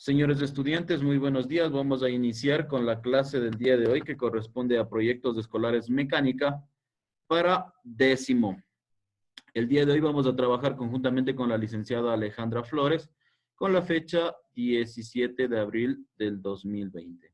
Señores estudiantes, muy buenos días. Vamos a iniciar con la clase del día de hoy que corresponde a proyectos de escolares mecánica para 10º. El día de hoy vamos a trabajar conjuntamente con la licenciada Alejandra Flores con la fecha 17 de abril del 2020.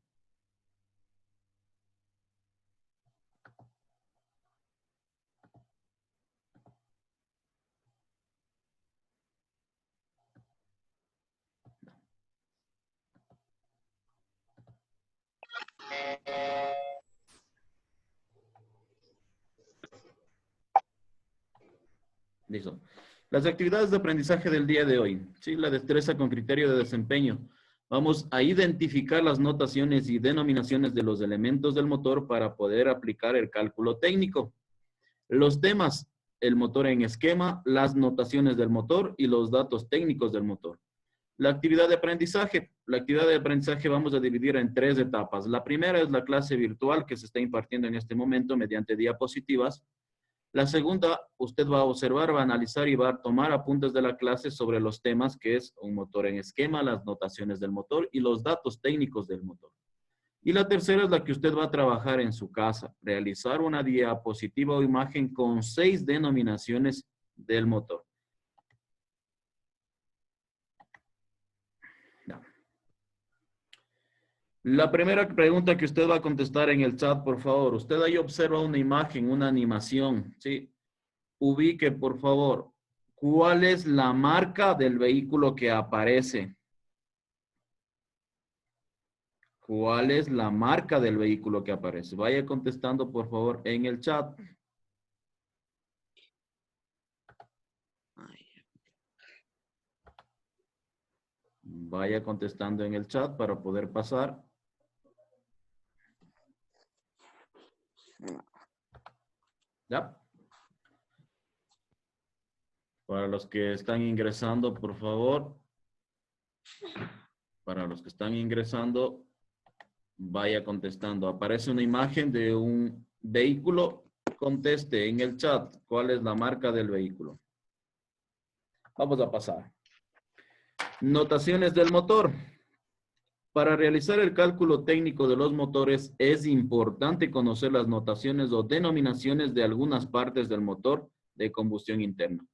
Listo. Las actividades de aprendizaje del día de hoy. Sí, la destreza con criterio de desempeño. Vamos a identificar las notaciones y denominaciones de los elementos del motor para poder aplicar el cálculo técnico. Los temas, el motor en esquema, las notaciones del motor y los datos técnicos del motor. La actividad de aprendizaje. La actividad de aprendizaje vamos a dividir en 3 etapas. La primera es la clase virtual que se está impartiendo en este momento mediante diapositivas. La segunda, usted va a observar, va a analizar y va a tomar apuntes de la clase sobre los temas que es un motor en esquema, las notaciones del motor y los datos técnicos del motor. Y la tercera es la que usted va a trabajar en su casa, realizar una diapositiva o imagen con 6 denominaciones del motor. No. La primera pregunta que usted va a contestar en el chat, por favor. Usted ahí observa una imagen, una animación, ¿sí? Ubique, por favor, ¿cuál es la marca del vehículo que aparece? ¿Cuál es la marca del vehículo que aparece? Vaya contestando, por favor, en el chat. Vaya contestando en el chat para poder pasar. ¿Ya? Para los que están ingresando, por favor. Para los que están ingresando, vaya contestando. Aparece una imagen de un vehículo. Conteste en el chat cuál es la marca del vehículo. Vamos a pasar. Notaciones del motor. Para realizar el cálculo técnico de los motores es importante conocer las notaciones o denominaciones de algunas partes del motor de combustión interna.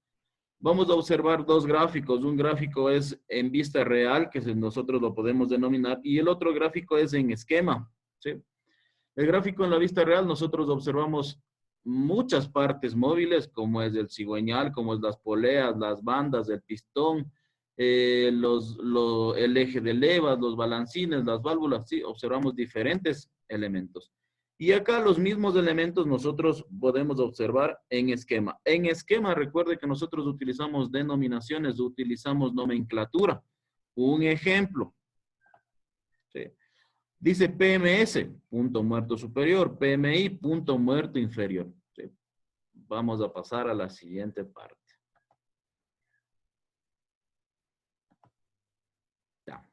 Vamos a observar dos gráficos. Un gráfico es en vista real, que nosotros lo podemos denominar, y el otro gráfico es en esquema, ¿sí? El gráfico en la vista real nosotros observamos muchas partes móviles, como es el cigüeñal, como es las poleas, las bandas, el pistón, el eje de levas, los balancines, las válvulas, sí, observamos diferentes elementos. Y acá los mismos elementos nosotros podemos observar en esquema. En esquema, recuerde que nosotros utilizamos denominaciones, utilizamos nomenclatura. Un ejemplo, ¿sí? Dice PMS, punto muerto superior, PMI, punto muerto inferior. ¿Sí? Vamos a pasar a la siguiente parte. Ya.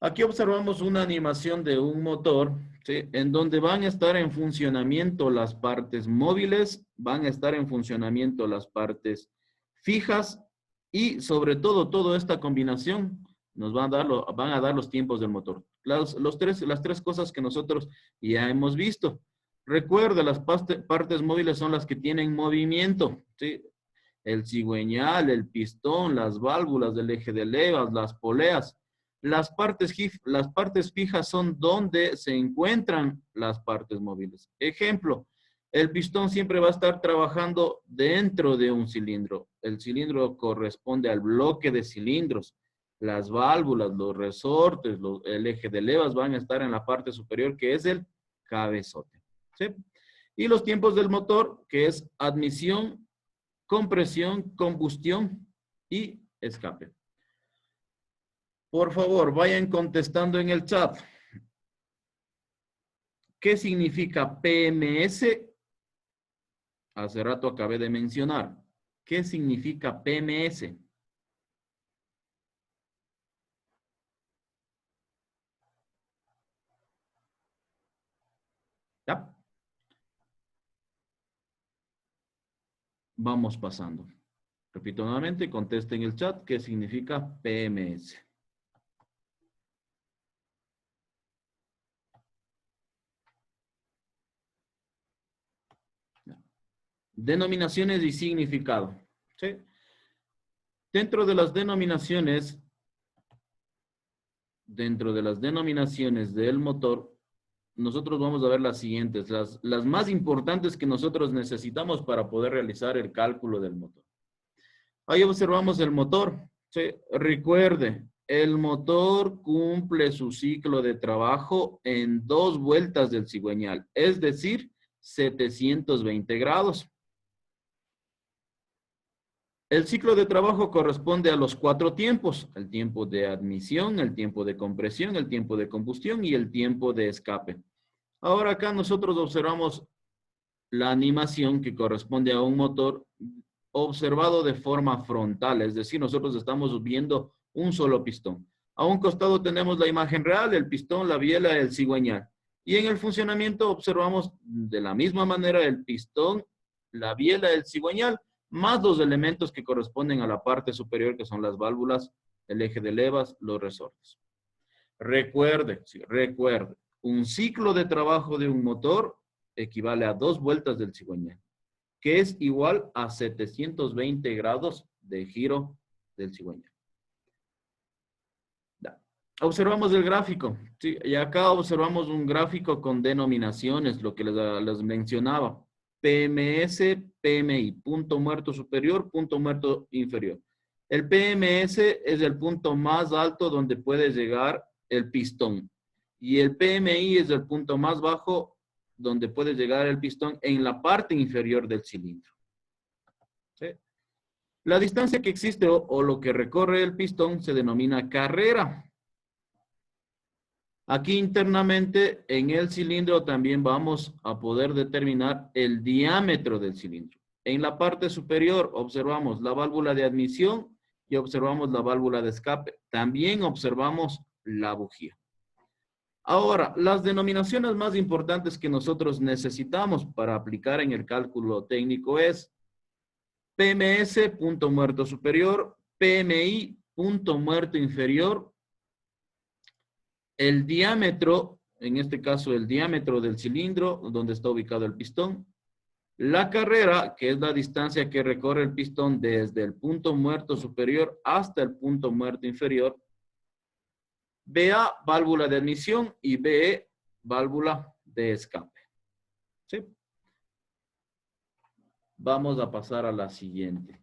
Aquí observamos una animación de un motor, ¿sí? En donde van a estar en funcionamiento las partes móviles, van a estar en funcionamiento las partes fijas y sobre todo, toda esta combinación nos van a dar los tiempos del motor. Las tres cosas que nosotros ya hemos visto. Recuerda, las partes móviles son las que tienen movimiento, ¿sí? El cigüeñal, el pistón, las válvulas del eje de levas, las poleas. Las partes fijas son donde se encuentran las partes móviles. Ejemplo, el pistón siempre va a estar trabajando dentro de un cilindro. El cilindro corresponde al bloque de cilindros. Las válvulas, los resortes, el eje de levas van a estar en la parte superior, que es el cabezote, ¿sí? Y los tiempos del motor, que es admisión, compresión, combustión y escape. Por favor, vayan contestando en el chat. ¿Qué significa PMS? Hace rato acabé de mencionar. ¿Qué significa PMS? ¿Ya? Vamos pasando. Repito nuevamente, conteste en el chat qué significa PMS. Denominaciones y significado. ¿Sí? Dentro de las denominaciones del motor, nosotros vamos a ver las siguientes, las más importantes que nosotros necesitamos para poder realizar el cálculo del motor. Ahí observamos el motor. ¿Sí? Recuerde, el motor cumple su ciclo de trabajo en 2 vueltas del cigüeñal, es decir, 720 grados. El ciclo de trabajo corresponde a los 4 tiempos: el tiempo de admisión, el tiempo de compresión, el tiempo de combustión y el tiempo de escape. Ahora acá nosotros observamos la animación que corresponde a un motor observado de forma frontal, es decir, nosotros estamos viendo un solo pistón. A un costado tenemos la imagen real, el pistón, la biela, el cigüeñal. Y en el funcionamiento observamos de la misma manera el pistón, la biela, el cigüeñal, más los elementos que corresponden a la parte superior, que son las válvulas, el eje de levas, los resortes. Recuerde, sí, recuerde, un ciclo de trabajo de un motor equivale a 2 vueltas del cigüeñal, que es igual a 720 grados de giro del cigüeñal. Observamos el gráfico, ¿sí? Y acá observamos un gráfico con denominaciones, lo que les mencionaba. PMS, PMI, punto muerto superior, punto muerto inferior. El PMS es el punto más alto donde puede llegar el pistón. Y el PMI es el punto más bajo donde puede llegar el pistón en la parte inferior del cilindro. ¿Sí? La distancia que existe o lo que recorre el pistón se denomina carrera. Aquí internamente en el cilindro también vamos a poder determinar el diámetro del cilindro. En la parte superior observamos la válvula de admisión y observamos la válvula de escape. También observamos la bujía. Ahora, las denominaciones más importantes que nosotros necesitamos para aplicar en el cálculo técnico es PMS, punto muerto superior, PMI, punto muerto inferior, el diámetro, en este caso el diámetro del cilindro, donde está ubicado el pistón, la carrera, que es la distancia que recorre el pistón desde el punto muerto superior hasta el punto muerto inferior, BA, válvula de admisión, y BE, válvula de escape. ¿Sí? Vamos a pasar a la siguiente.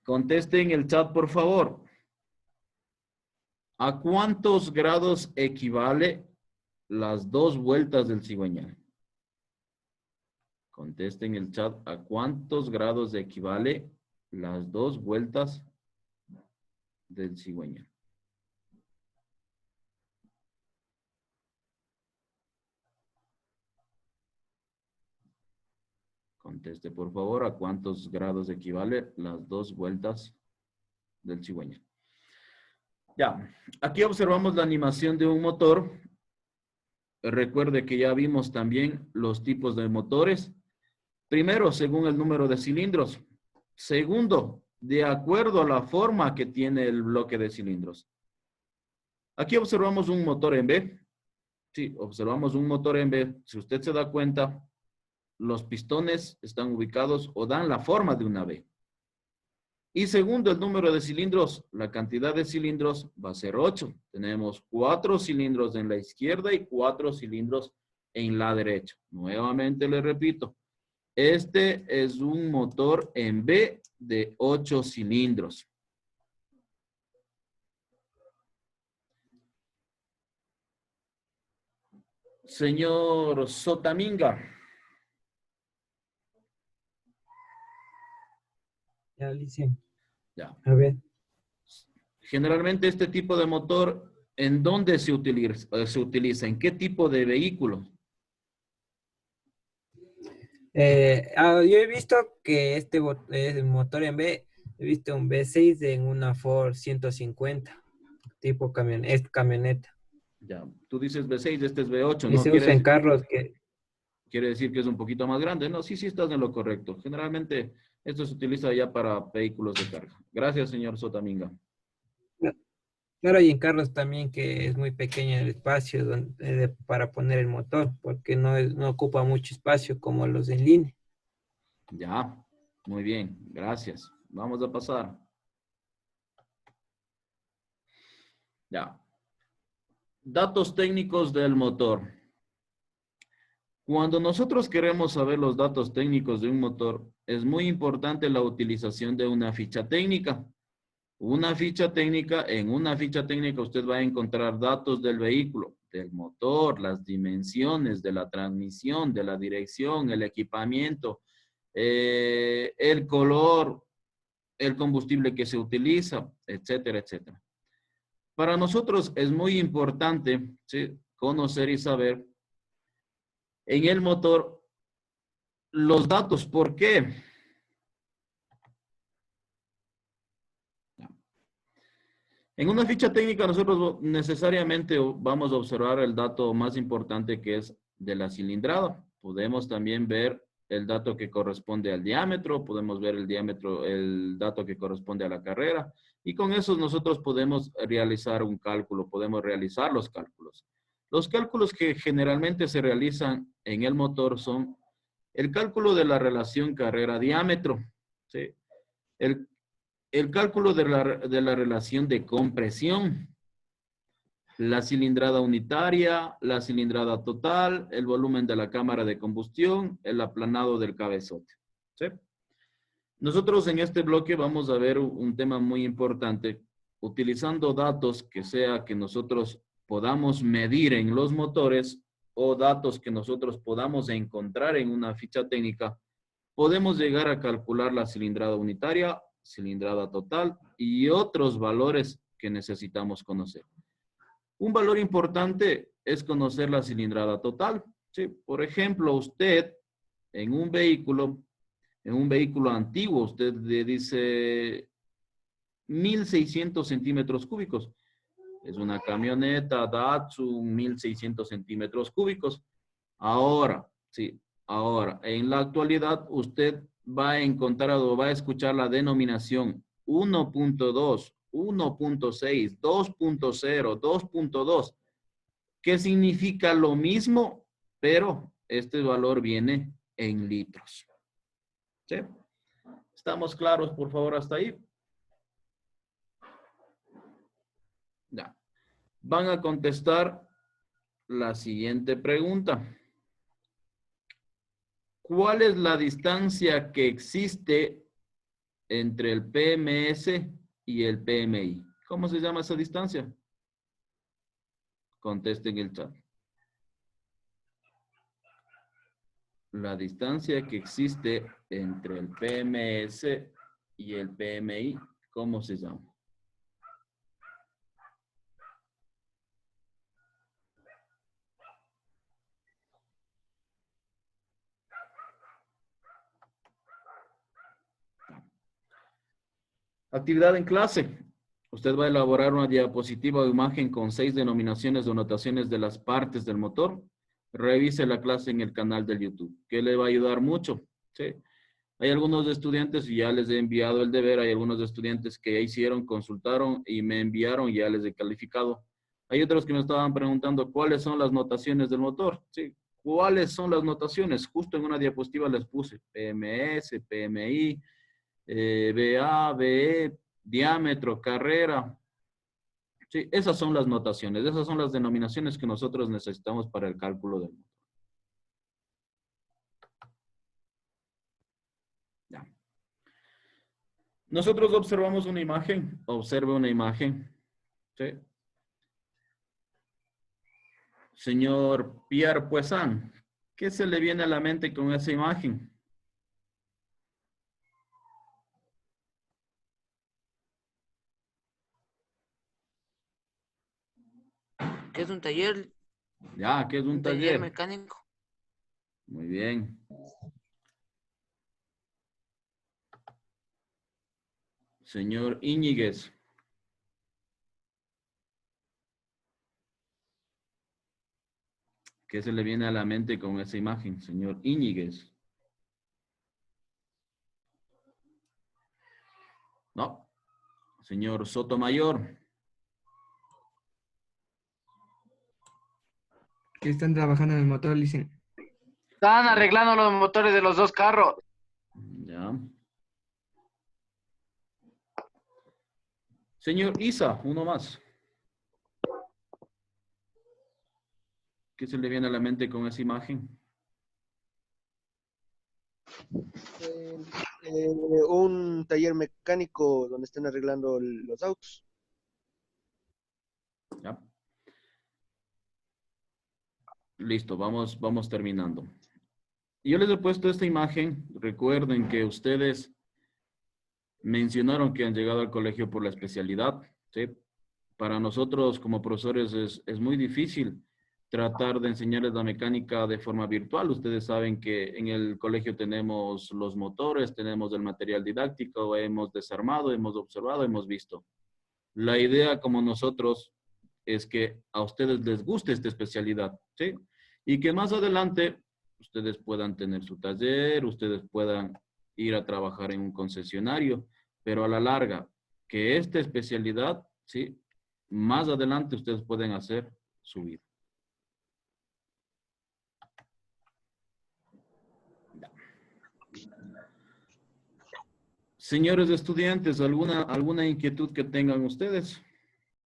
Conteste en el chat, por favor. ¿A cuántos grados equivale las 2 vueltas del cigüeñal? Conteste en el chat, ¿a cuántos grados equivale las 2 vueltas del cigüeñal? Conteste, por favor, ¿a cuántos grados equivale las 2 vueltas del cigüeñal? Ya, aquí observamos la animación de un motor. Recuerde que ya vimos también los tipos de motores. Primero, según el número de cilindros. Segundo, de acuerdo a la forma que tiene el bloque de cilindros. Aquí observamos un motor en B. Sí, observamos un motor en B. Si usted se da cuenta, los pistones están ubicados o dan la forma de una B. Y segundo, el número de cilindros, la cantidad de cilindros va a ser 8. Tenemos 4 cilindros en la izquierda y 4 cilindros en la derecha. Nuevamente le repito, este es un motor en B de 8 cilindros. Señor Sotaminga. Ya, Alicia. Ya. A ver. Generalmente este tipo de motor, ¿en dónde se utiliza? ¿En qué tipo de vehículo? Yo he visto que este motor en B, he visto un V6 en una Ford 150, tipo camioneta. Ya, tú dices V6, este es V8, Y ¿no? se usa en carros que... Quiere decir que es un poquito más grande. No, sí, sí estás en lo correcto. Generalmente esto se utiliza ya para vehículos de carga. Gracias, señor Sotaminga. Claro, y en carros también que es muy pequeño el espacio para poner el motor, porque no ocupa mucho espacio como los en línea. Ya, muy bien, gracias. Vamos a pasar. Ya. Datos técnicos del motor. Cuando nosotros queremos saber los datos técnicos de un motor, es muy importante la utilización de una ficha técnica. En una ficha técnica usted va a encontrar datos del vehículo, del motor, las dimensiones de la transmisión, de la dirección, el equipamiento, el color, el combustible que se utiliza, etcétera, etcétera. Para nosotros es muy importante, ¿sí?, conocer y saber en el motor los datos. ¿Por qué? En una ficha técnica nosotros necesariamente vamos a observar el dato más importante, que es de la cilindrada. Podemos también ver el dato que corresponde al diámetro, podemos ver el diámetro, el dato que corresponde a la carrera, y con eso nosotros podemos realizar un cálculo, podemos realizar los cálculos. Los cálculos que generalmente se realizan en el motor son el cálculo de la relación carrera-diámetro, ¿sí?, el el cálculo de la relación de compresión, la cilindrada unitaria, la cilindrada total, el volumen de la cámara de combustión, el aplanado del cabezote. ¿Sí? Nosotros en este bloque vamos a ver un tema muy importante, utilizando datos que sea que nosotros podamos medir en los motores o datos que nosotros podamos encontrar en una ficha técnica. Podemos llegar a calcular la cilindrada unitaria, cilindrada total y otros valores que necesitamos conocer. Un valor importante es conocer la cilindrada total. ¿Sí? Por ejemplo, usted en en un vehículo antiguo, usted le dice 1.600 centímetros cúbicos. Es una camioneta Datsun, 1.600 centímetros cúbicos. Ahora, sí, ahora, en la actualidad usted va a encontrar o va a escuchar la denominación 1.2, 1.6, 2.0, 2.2, que significa lo mismo, pero este valor viene en litros. ¿Sí? ¿Estamos claros, por favor, hasta ahí? Ya. Van a contestar la siguiente pregunta. ¿Cuál es la distancia que existe entre el PMS y el PMI? ¿Cómo se llama esa distancia? Contesten el chat. La distancia que existe entre el PMS y el PMI, ¿cómo se llama? Actividad en clase. Usted va a elaborar una diapositiva o imagen con 6 denominaciones o notaciones de las partes del motor. Revise la clase en el canal de YouTube, que le va a ayudar mucho. ¿Sí? Hay algunos estudiantes y ya les he enviado el deber. Hay algunos estudiantes que ya hicieron, consultaron y me enviaron y ya les he calificado. Hay otros que me estaban preguntando cuáles son las notaciones del motor. ¿Sí? ¿Cuáles son las notaciones? Justo en una diapositiva les puse PMS, PMI, BA, BE, diámetro, carrera. Sí, esas son las notaciones, esas son las denominaciones que nosotros necesitamos para el cálculo del motor. Ya. Nosotros observamos una imagen, observe una imagen. ¿Sí? Señor Pierre Poisson, ¿qué se le viene a la mente con esa imagen? Que es Ya, ¿qué es un un taller taller? mecánico. Muy bien. Señor Íñiguez. ¿Qué se le viene a la mente con esa imagen, señor Íñiguez? No. Señor Sotomayor. que están trabajando en el motor, le dicen. Están arreglando los motores de los dos carros. Ya. Señor Isa, uno más. ¿Qué se le viene a la mente con esa imagen? Un taller mecánico donde están arreglando los autos. Ya. Listo, vamos terminando. Yo les he puesto esta imagen. Recuerden que ustedes mencionaron que han llegado al colegio por la especialidad, ¿sí? Para nosotros como profesores es muy difícil tratar de enseñarles la mecánica de forma virtual. Ustedes saben que en el colegio tenemos los motores, tenemos el material didáctico, hemos desarmado, hemos observado, hemos visto. La idea como nosotros es que a ustedes les guste esta especialidad, ¿sí? Y que más adelante ustedes puedan tener su taller, ustedes puedan ir a trabajar en un concesionario, pero a la larga, que esta especialidad, ¿sí? Más adelante ustedes pueden hacer su vida. Señores estudiantes, ¿alguna inquietud que tengan ustedes?